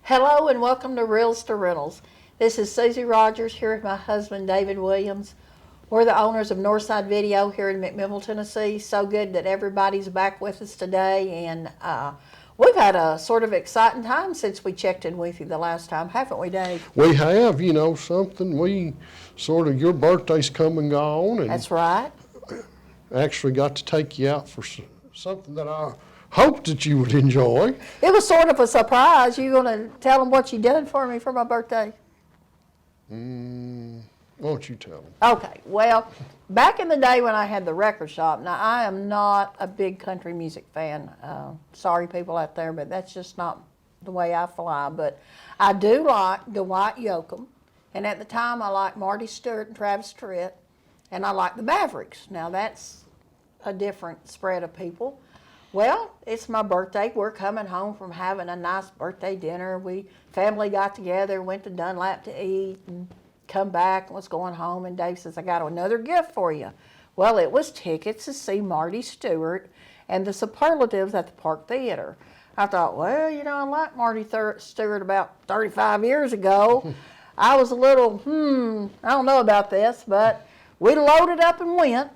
Hello and welcome to Reels to Rentals. This is Susie Rogers here with my husband David Williams. We're the owners of Northside Video here in McMinnville, Tennessee. So good that everybody's back with us today, and we've had a sort of exciting time since we checked in with you the last time, haven't we, Dave? We have, something. Your birthday's come and gone, and That's right. actually got to take you out for something that I hoped that you would enjoy. It was sort of a surprise. You going to tell them what you did for me for my birthday? Why don't you tell them? Okay, well, back in the day when I had the record shop, now I am not a big country music fan. Sorry people out there, but that's just not the way I fly. But I do like Dwight Yoakam, and at the time I liked Marty Stewart and Travis Tritt, and I like the Mavericks. Now that's a different spread of people. Well, it's my birthday. We're coming home from having a nice birthday dinner. Family got together, went to Dunlap to eat, and come back and was going home. And Dave says, I got another gift for you. Well, it was tickets to see Marty Stewart and the Superlatives at the Park Theater. I thought, well, I liked Marty Stewart about 35 years ago. I was a little, I don't know about this, but we loaded up and went.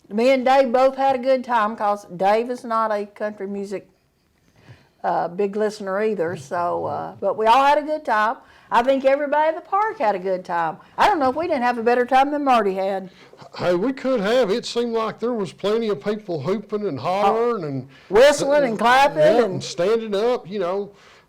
Me and Dave both had a good time because Dave is not a country music big listener either. So, but we all had a good time. I think everybody at the park had a good time. I don't know if we didn't have a better time than Marty had. Hey, we could have. It seemed like there was plenty of people hooping and hollering and whistling and clapping and standing up.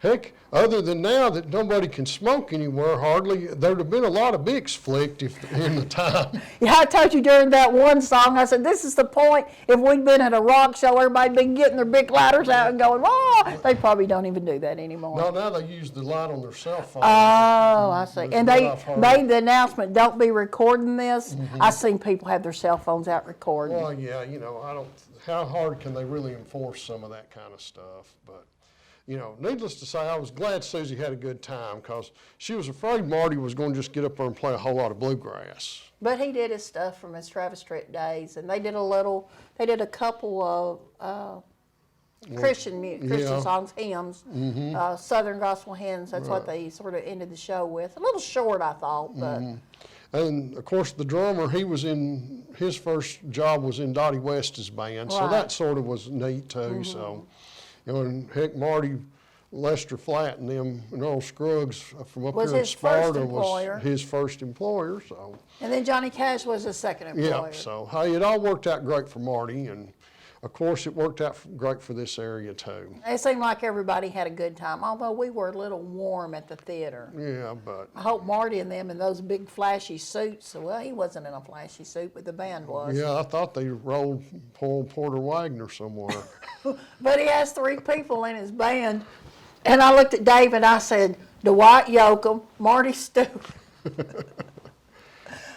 Heck, other than now that nobody can smoke anywhere hardly, there'd have been a lot of Bics flicked in the time. Yeah, I told you during that one song, I said, this is the point. If we'd been at a rock show, everybody'd been getting their big lighters out and going, oh, they probably don't even do that anymore. No, now they use the light on their cell phone. Oh, I see. And they made the announcement, don't be recording this. Mm-hmm. I've seen people have their cell phones out recording. Well, yeah, how hard can they really enforce some of that kind of stuff? But needless to say, I was glad Susie had a good time because she was afraid Marty was going to just get up there and play a whole lot of bluegrass. But he did his stuff from his Travis Tritt days, and they did a couple of Christian songs, hymns, Southern gospel hymns. That's what they sort of ended the show with. A little short, I thought, but. And of course, the drummer, his first job was in Dottie West's band, so that sort of was neat too. So. And heck, Marty, Lester Flatt and them, and Earl Scruggs from up here in Sparta was his first employer. So. And then Johnny Cash was his second employer. Yeah, so hey, it all worked out great for Marty, and of course it worked out great for this area too. It seemed like everybody had a good time, although we were a little warm at the theater. Yeah, but. I hope Marty and them in those big flashy suits, well, he wasn't in a flashy suit, but the band was. Yeah, I thought they rolled Paul Porter Wagner somewhere. But he has 3 people in his band. And I looked at Dave and I said, Dwight Yoakam, Marty Stewart,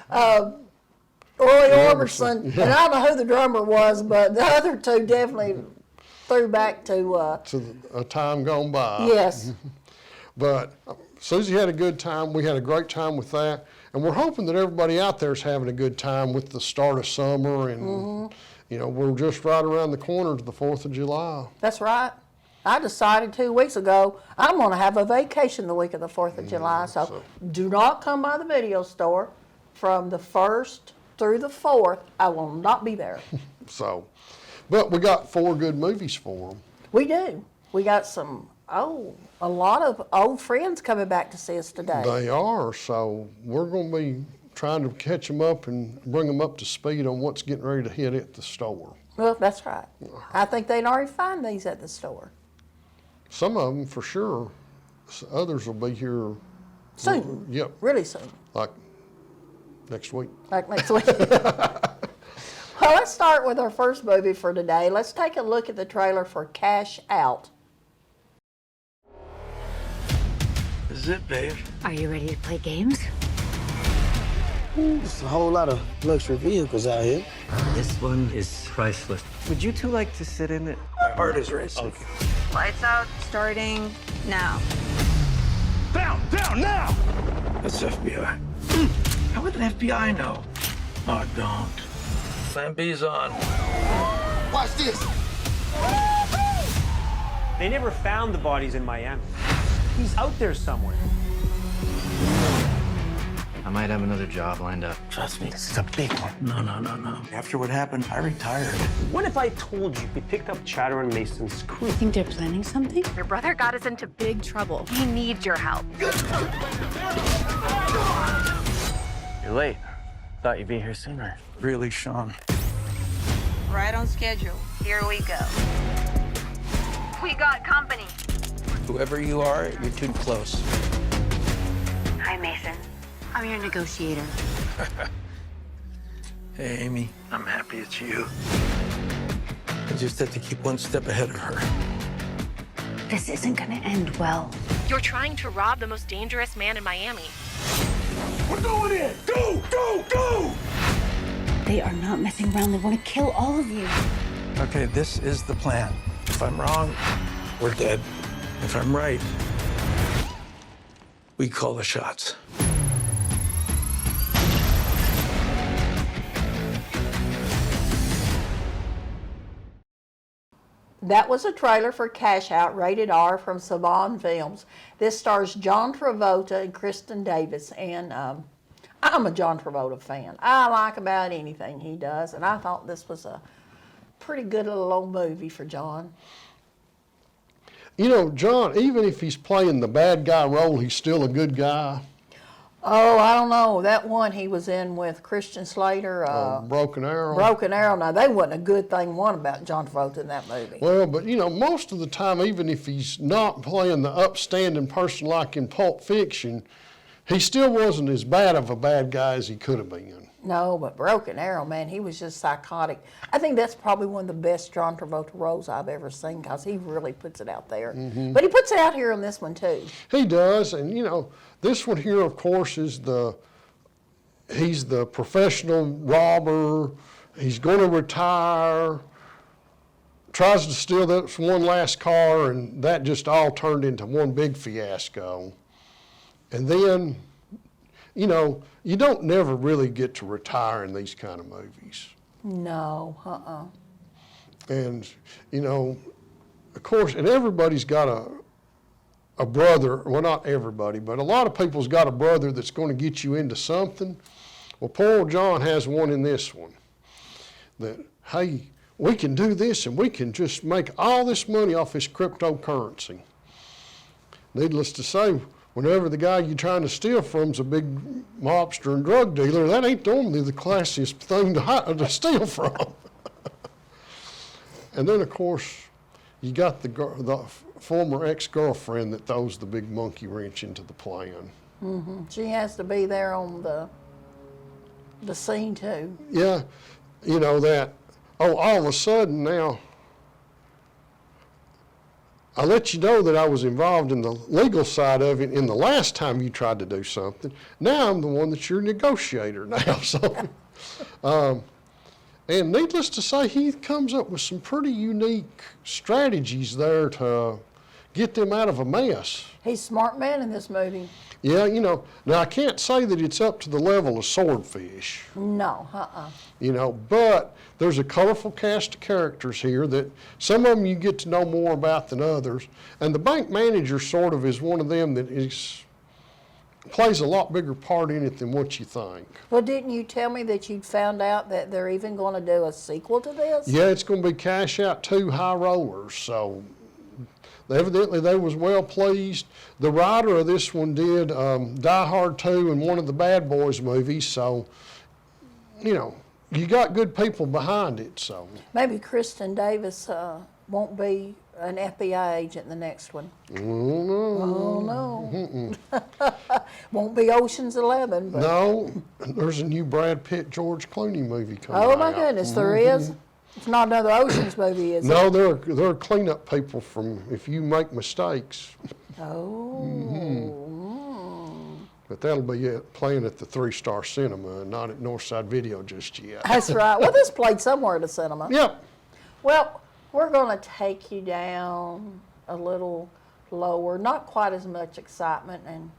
Roy Orbison, and I don't know who the drummer was, but the other 2 definitely threw back to a time gone by. Yes. But Susie had a good time. We had a great time with that. And we're hoping that everybody out there is having a good time with the start of summer. And, we're just right around the corner to the 4th of July. That's right. I decided 2 weeks ago I'm going to have a vacation the week of the 4th of July. So do not come by the video store from the 1st through the 4th. I will not be there. But we got 4 good movies for them. We do. We got a lot of old friends coming back to see us today. They are. So we're going to be trying to catch them up and bring them up to speed on what's getting ready to hit at the store. Well, that's right. I think they'd already find these at the store. Some of them for sure. Others will be here soon. Yep. Really soon. Like next week. Like next week. Well, let's start with our first movie for today. Let's take a look at the trailer for Cash Out. This is it, babe. Are you ready to play games? There's a whole lot of luxury vehicles out here. This one is priceless. Would you two like to sit in it? My heart is racing. Okay. Lights out, starting now. Down now! That's FBI. How would the FBI know? Oh, don't. Plan B's on. Watch this. They never found the bodies in Miami. He's out there somewhere. I might have another job lined up. Trust me, this is a big one. No. After what happened, I retired. What if I told you we picked up Chatter and Mason's crew? You think they're planning something? Your brother got us into big trouble. He needs your help. You're late. Thought you'd be here sooner. Really, Sean? Right on schedule. Here we go. We got company. Whoever you are, you're too close. Hi, Mason. I'm your negotiator. Hey, Amy, I'm happy it's you. I just have to keep one step ahead of her. This isn't gonna end well. You're trying to rob the most dangerous man in Miami. We're going in! Go! They are not messing around. They want to kill all of you. Okay, this is the plan. If I'm wrong, we're dead. If I'm right, we call the shots. That was a trailer for Cash Out, rated R, from Saban Films. This stars John Travolta and Kristen Davis, and I'm a John Travolta fan. I like about anything he does, and I thought this was a pretty good little old movie for John. You know, John, even if he's playing the bad guy role, he's still a good guy. Oh, I don't know. That one he was in with Christian Slater. Broken Arrow. Broken Arrow. Now, they wasn't a good thing one about John Travolta in that movie. Well, but you know, most of the time, even if he's not playing the upstanding person like in Pulp Fiction, he still wasn't as bad of a bad guy as he could have been. No, but Broken Arrow, man, he was just psychotic. I think that's probably one of the best John Travolta roles I've ever seen, because he really puts it out there. But he puts it out here on this one, too. He does, and you know, this one here, of course, is he's the professional robber. He's going to retire, tries to steal that one last car, and that just all turned into one big fiasco. And then, you know, you don't never really get to retire in these kind of movies. No, And, you know, of course, and everybody's got a brother, well, not everybody, but a lot of people's got a brother that's going to get you into something. Well, poor old John has one in this one that, hey, we can do this and we can just make all this money off this cryptocurrency. Needless to say, whenever the guy you're trying to steal from's a big mobster and drug dealer, that ain't normally the classiest thing to steal from. And then, of course, you got the former ex-girlfriend that throws the big monkey wrench into the plan. she has to be there on the scene, too. Yeah, you know that, all of a sudden now, I let you know that I was involved in the legal side of it in the last time you tried to do something. Now I'm the one that's your negotiator now. So, and needless to say, he comes up with some pretty unique strategies there to get them out of a mess. He's a smart man in this movie. Yeah, you know, now I can't say that it's up to the level of Swordfish. No, You know, but there's a colorful cast of characters here that some of them you get to know more about than others. And the bank manager sort of is one of them that plays a lot bigger part in it than what you think. Well, didn't you tell me that you'd found out that they're even going to do a sequel to this? Yeah, it's going to be Cash Out 2 High Rollers. So evidently they was well pleased. The writer of this one did Die Hard 2 and one of the Bad Boys movies. So, you know, you got good people behind it. So Maybe Kristen Davis won't be an FBI agent in the next one. Oh, no. Won't be Ocean's 11. But... No, there's a new Brad Pitt, George Clooney movie coming out. Oh, my goodness, there is? It's not another Ocean's movie, is it? No, they're cleanup people from if you make mistakes. Oh. But that'll be playing at the 3-Star Cinema and not at Northside Video just yet. That's right. Well, this played somewhere at a cinema. Yep. Well, we're going to take you down a little lower, not quite as much excitement, and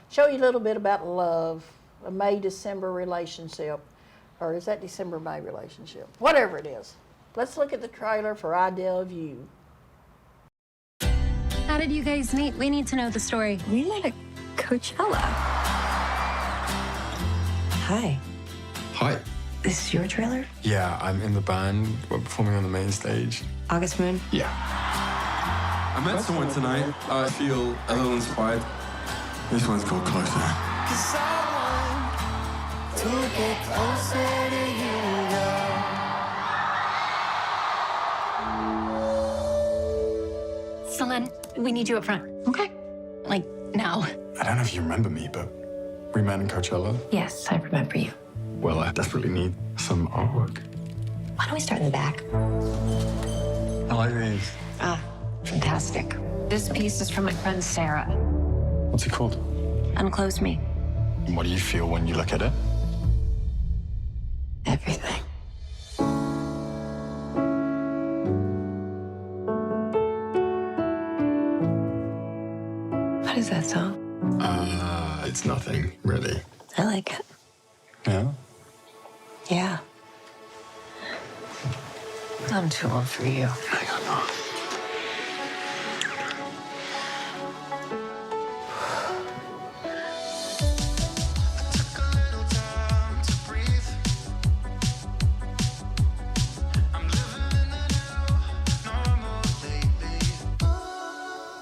show you a little bit about love, a May-December relationship, or is that December-May relationship? Whatever it is. Let's look at the trailer for Idea of You. How did you guys meet? We need to know the story. We met at Coachella. Hi. Hi. This is your trailer? Yeah, I'm in the band. We're performing on the main stage. August Moon? Yeah. I met someone tonight. I feel a little inspired. This one's called Closer. Celine, we need you up front. Okay. Like, now. I don't know if you remember me, but we met in Coachella. Yes, I remember you. Well, I desperately need some artwork. Why don't we start in the back? I like these. Ah, fantastic. This piece is from my friend Sarah. What's it called? Unclose Me. And what do you feel when you look at it? Everything. What is that song? It's nothing, really. I like it. Yeah? Yeah. I'm too old for you. Hang on, no.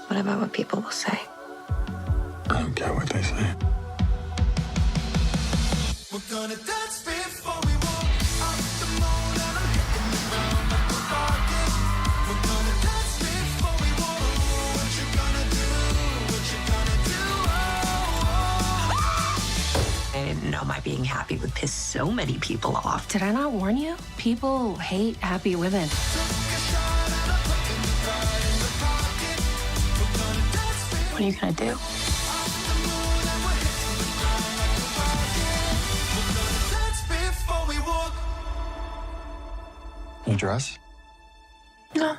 What about what people will say? I don't care what they say. We're gonna dance before we walk up the moon and I'm hitting the ground like a rocket. We're gonna dance before we walk. What you gonna do? What you gonna do? I didn't know my being happy would piss so many people off. Did I not warn you? People hate happy women. What are you gonna do? You dress? No.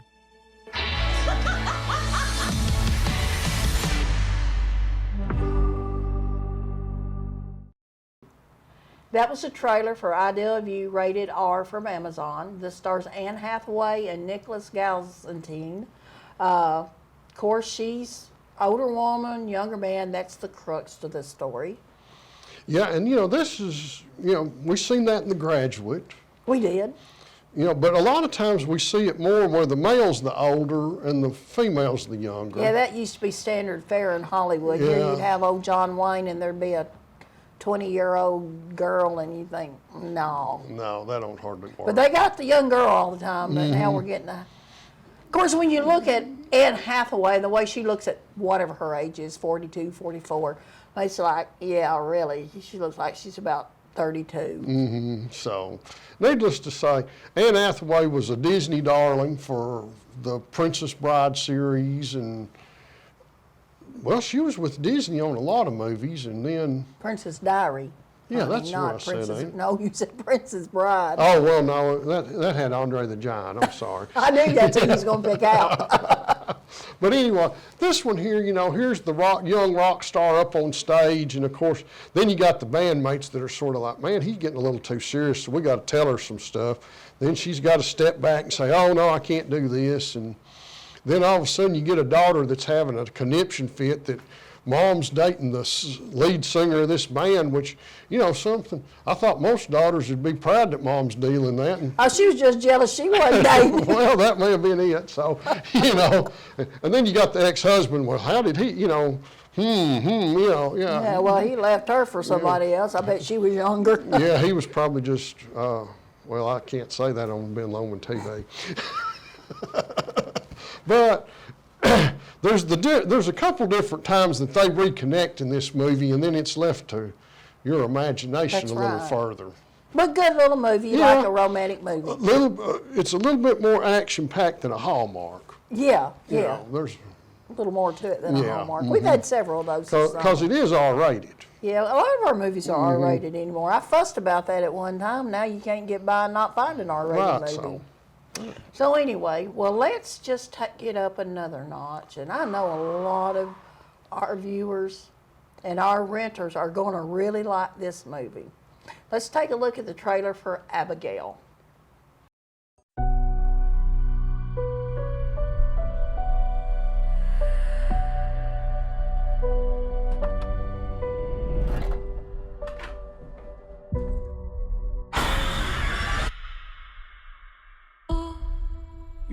That was a trailer for Ideal of You, rated R from Amazon. This stars Anne Hathaway and Nicholas Galsantine. Of course, she's older woman, younger man. That's the crux to this story. Yeah, and this is, we've seen that in The Graduate. We did. But a lot of times we see it more where the male's the older and the female's the younger. Yeah, that used to be standard fare in Hollywood. Yeah. You'd have old John Wayne and there'd be a 20-year-old girl and you think, no. No, that don't hardly work. But they got the young girl all the time, but now we're getting a... Of course, when you look at Anne Hathaway, the way she looks at whatever her age is, 42, 44, it's like, yeah, really, she looks like she's about 32. So, needless to say, Anne Hathaway was a Disney darling for the Princess Bride series, and well, she was with Disney on a lot of movies, and then Princess Diary. yeah, I mean, that's what not I said. Princess. Ain't it? No, you said Princess Bride. Oh well, no, that had Andre the Giant. I'm sorry. I knew that's who he was going to pick out. But anyway, this one here, here's the young rock star up on stage, and of course, then you got the bandmates that are sort of like, man, he's getting a little too serious, so we got to tell her some stuff. Then she's got to step back and say, oh no, I can't do this, and then all of a sudden you get a daughter that's having a conniption fit that mom's dating the lead singer of this band, which, something, I thought most daughters would be proud that mom's dealing that. And Oh, she was just jealous she wasn't dating. well, that may have been it. So, and then you got the ex-husband. Well, how did he, yeah. Yeah, well, he left her for somebody else. I bet she was younger. Yeah, he was probably just, well, I can't say that on Ben Lomond TV. But there's a couple different times that they reconnect in this movie, and then it's left to your imagination That's a little right. further. But good little movie, Yeah. like a romantic movie. It's a little bit more action-packed than a Hallmark. Yeah, You yeah. know, there's A little more to it than a Yeah, Hallmark. We've had several of those. this because summer. it is R-rated. Yeah, a lot of our movies are R-rated anymore. I fussed about that at one time. Now you can't get by and not find an R-rated Right, movie. So anyway, well, let's just take it up another notch. And I know a lot of our viewers and our renters are going to really like this movie. Let's take a look at the trailer for Abigail.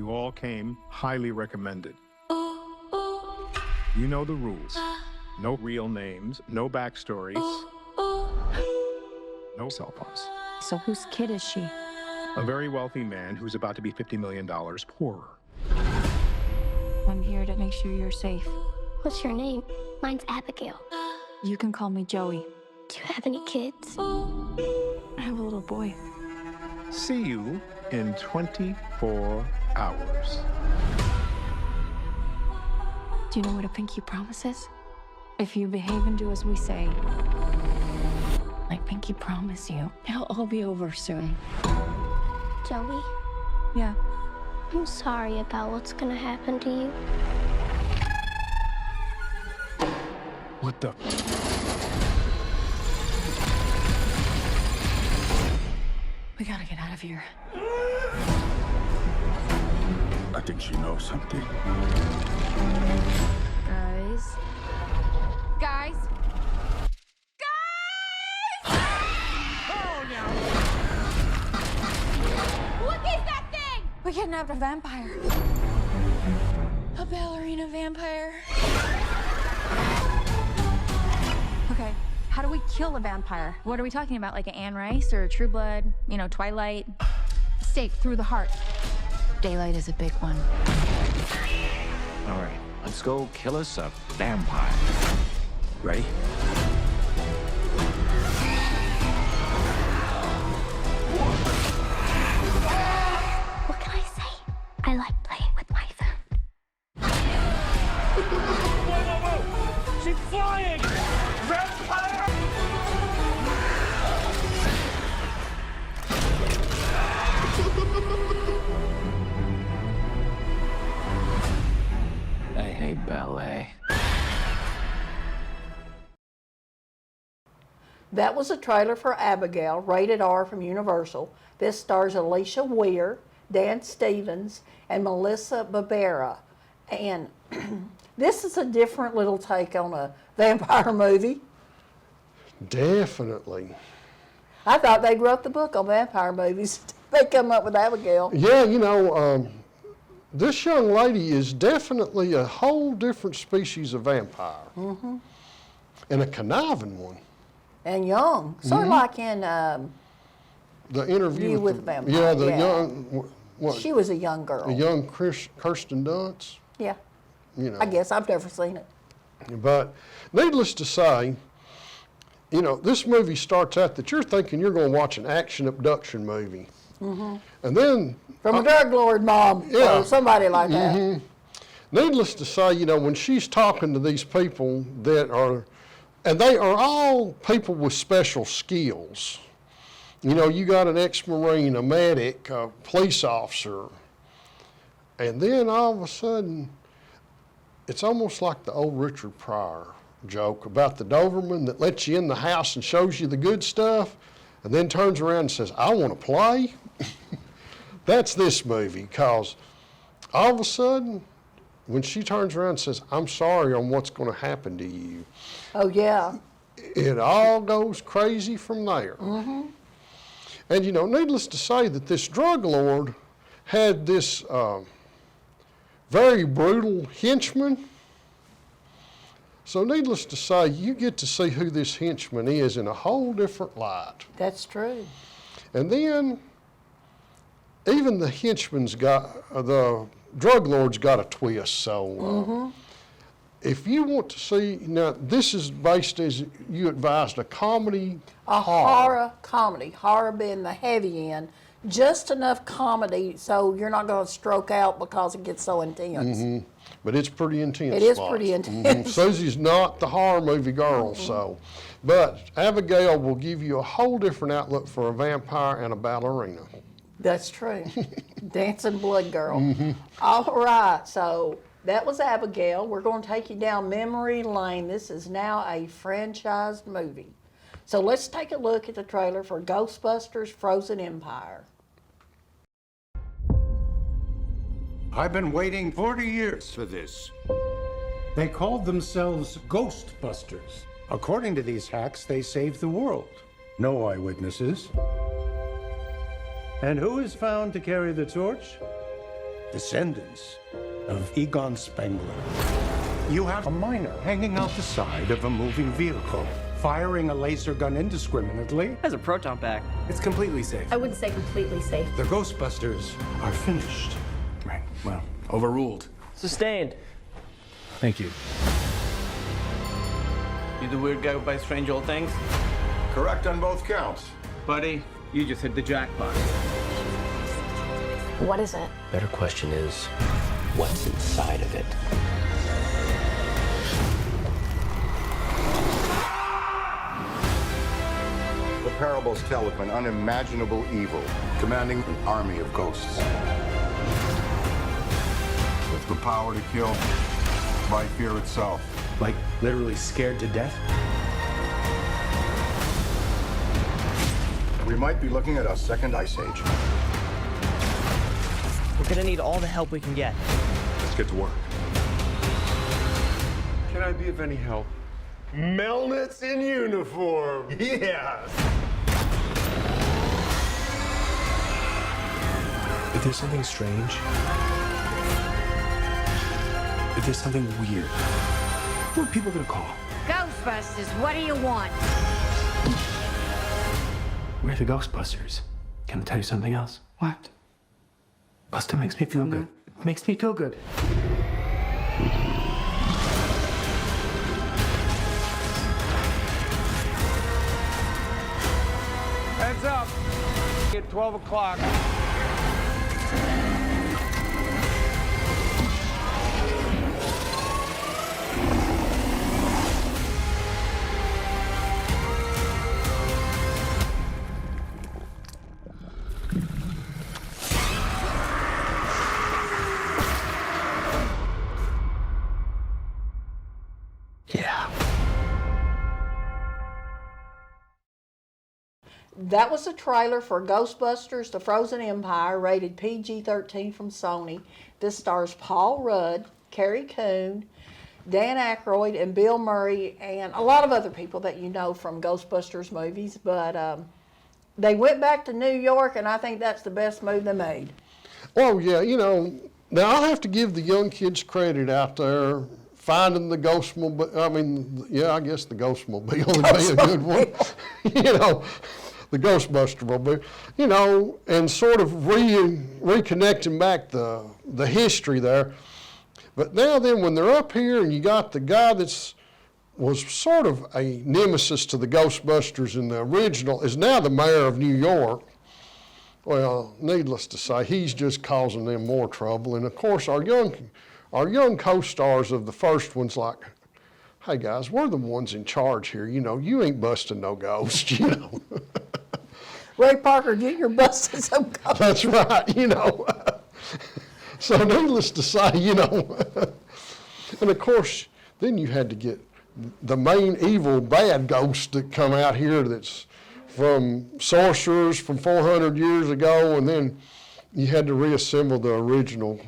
You all came highly recommended. You know the rules. No real names, no backstories, no cell phones. So whose kid is she? A very wealthy man who's about to be $50 million poorer. I'm here to make sure you're safe. What's your name? Mine's Abigail. You can call me Joey. Do you have any kids? I have a little boy. See you in 24 hours. Do you know what a pinky promise is? If you behave and do as we say, like pinky promise you, it'll all be over soon. Joey, Yeah. I'm sorry about what's gonna happen to you. What the? We gotta get out of here. I think she knows something. Guys. Guys. What is that thing? We kidnapped a vampire. A ballerina vampire. Okay, how do we kill a vampire? What are we talking about? Like an Anne Rice or a True Blood? You know, Twilight? Stake through the heart. Daylight is a big one. All right, let's go kill us a vampire. Ready? What can I say? I like playing with my phone. She's flying! Vampire! I hate ballet. That was a trailer for Abigail, rated R from Universal. This stars Alicia Weir, Dan Stevens, and Melissa Barbera. And this is a different little take on a vampire movie. Definitely. I thought they wrote the book on vampire movies. They come up with Abigail. Yeah, you know, this young lady is definitely a whole different species of vampire. Mm-hmm. And a conniving one. And young. Sort of like in The interview View with the Vampire. Yeah, the yeah. young, what? She was a young girl. A young Kirsten Dunst. Yeah. You know. I guess I've never seen it. But needless to say, you know, this movie starts out that you're thinking you're going to watch an action abduction movie. Mm-hmm. And then... From a drug lord mom, yeah. or somebody like that. Mm-hmm. Needless to say, you know, when she's talking to these people that are, and they are all people with special skills. You know, you got an ex-Marine, a medic, a police officer, and then all of a sudden, it's almost like the old Richard Pryor joke about the Doberman that lets you in the house and shows you the good stuff, and then turns around and says, I want to play. That's this movie, because all of a sudden, when she turns around and says, I'm sorry on what's going to happen to you, Oh, yeah. it all goes crazy from there. Mm-hmm. And, you know, needless to say that this drug lord had this very brutal henchman. So needless to say, you get to see who this henchman is in a whole different light. That's true. And then, even the henchman's got, the drug lord's got a twist. So if you want to see, now this is based, as you advised, a comedy A horror comedy. Horror being the heavy end. Just enough comedy so you're not going to stroke out because it gets so intense. But it's pretty intense. It is spots. pretty intense. Susie's not the horror movie girl, so. But Abigail will give you a whole different outlook for a vampire and a ballerina. That's true. Dancing blood girl. All right, so that was Abigail. We're going to take you down memory lane. This is now a franchised movie. So let's take a look at the trailer for Ghostbusters Frozen Empire. I've been waiting 40 years for this. They called themselves Ghostbusters. According to these hacks, they saved the world. No eyewitnesses. And who is found to carry the torch? descendants of Egon Spengler. You have a miner hanging out the side of a moving vehicle, firing a laser gun indiscriminately. Has a proton pack. It's completely safe. I wouldn't say completely safe. The Ghostbusters are finished. Right. Well, overruled. Sustained. Thank you. You the weird guy who buys strange old things? Correct on both counts. Buddy, you just hit the jackpot. What is it? Better question is, what's inside of it? The parables tell of an unimaginable evil commanding an army of ghosts. With the power to kill by fear itself. Like, literally scared to death? We might be looking at a second ice age. We're gonna need all the help we can get. Let's get to work. Can I be of any help? Melnitz in uniform. Yes. If there's something strange, if there's something weird, who are people gonna call? Ghostbusters, what do you want? We're the Ghostbusters. Can I tell you something else? What? Buster makes me feel good. It makes me feel good. Heads up. At 12 o'clock. Yeah. That was a trailer for Ghostbusters: The Frozen Empire, rated PG-13 from Sony. This stars Paul Rudd, Carrie Coon, Dan Aykroyd, and Bill Murray, and a lot of other people that you know from Ghostbusters movies. But they went back to New York, and I think that's the best move they made. Oh, yeah, you know, now I'll have to give the young kids credit out there finding the Ghostmobile. I mean, yeah, I guess the Ghostmobile would be a good one. You know, the Ghostbuster mobile, you know, and sort of reconnecting back the history there. But now then, when they're up here and you got the guy was sort of a nemesis to the Ghostbusters in the original, is now the mayor of New York. Well, needless to say, he's just causing them more trouble. And of course, our young co-stars of the first one's like, hey guys, we're the ones in charge here. You know, you ain't busting no ghost, you know. Ray Parker Jr. busted some ghosts. That's right, you know. So needless to say, you know. And of course, then you had to get the main evil bad ghost that come out here that's from sorcerers from 400 years ago, and then you had to reassemble the original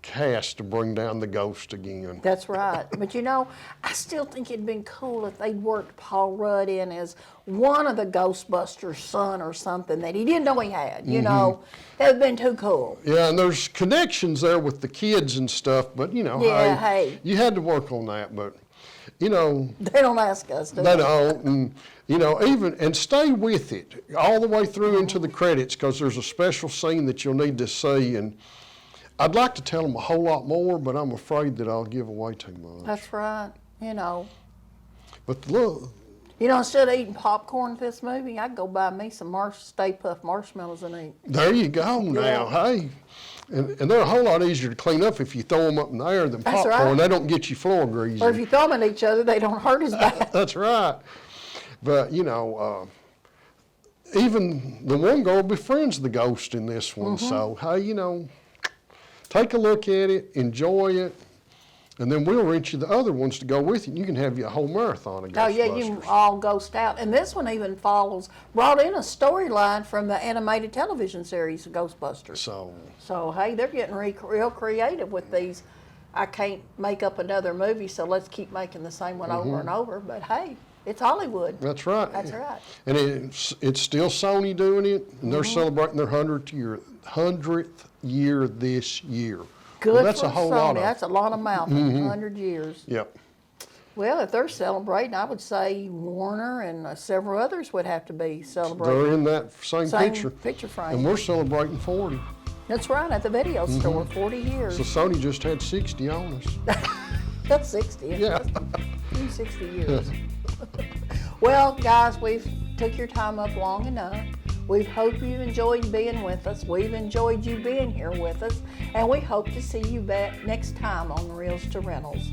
cast to bring down the ghost again. That's right. But you know, I still think it'd been cool if they'd worked Paul Rudd in as one of the Ghostbusters' son or something that he didn't know he had, you know. That would have been too cool. Yeah, and there's connections there with the kids and stuff, but you know, Yeah, hey, you had to work on that, but you know. They don't ask us, do They don't, and you know, and stay with it all the way through into the credits, because there's a special scene that you'll need to see, and I'd like to tell them a whole lot more, but I'm afraid that I'll give away too much. That's right, you know. But look. You know, instead of eating popcorn for this movie, I'd go buy me some Stay Puft marshmallows and eat. There you go now, hey. And they're a whole lot easier to clean up if you throw them up in the air than That's popcorn. right. They don't get you floor greasy. Or if you throw them at each other, they don't hurt as bad. That's right. But, you know, even the one girl befriends the ghost in this one. So, hey, you know, take a look at it, enjoy it, and then we'll rent you the other ones to go with you. And you can have you a whole marathon of Ghostbusters. Oh, yeah, you can all ghost out. And this one even brought in a storyline from the animated television series, Ghostbusters. So hey, they're getting real creative with these. I can't make up another movie, so let's keep making the same one over and over. But hey, It's Hollywood. That's right. That's right. And it's still Sony doing it, and they're celebrating their 100th year this year. Good Well, that's for a whole Sony. lot of. That's a lot of mouthing, 100 years. Yep. Well, if they're celebrating, I would say Warner and several others would have to be celebrating. They're in that same picture. Picture frame. And we're celebrating 40. That's right, at the video store, 40 years. So Sony just had 60 on us. That's 60. Yeah. 60 years. Well, guys, we've took your time up long enough. We hope you've enjoyed being with us. We've enjoyed you being here with us. And we hope to see you back next time on Reels to Rentals.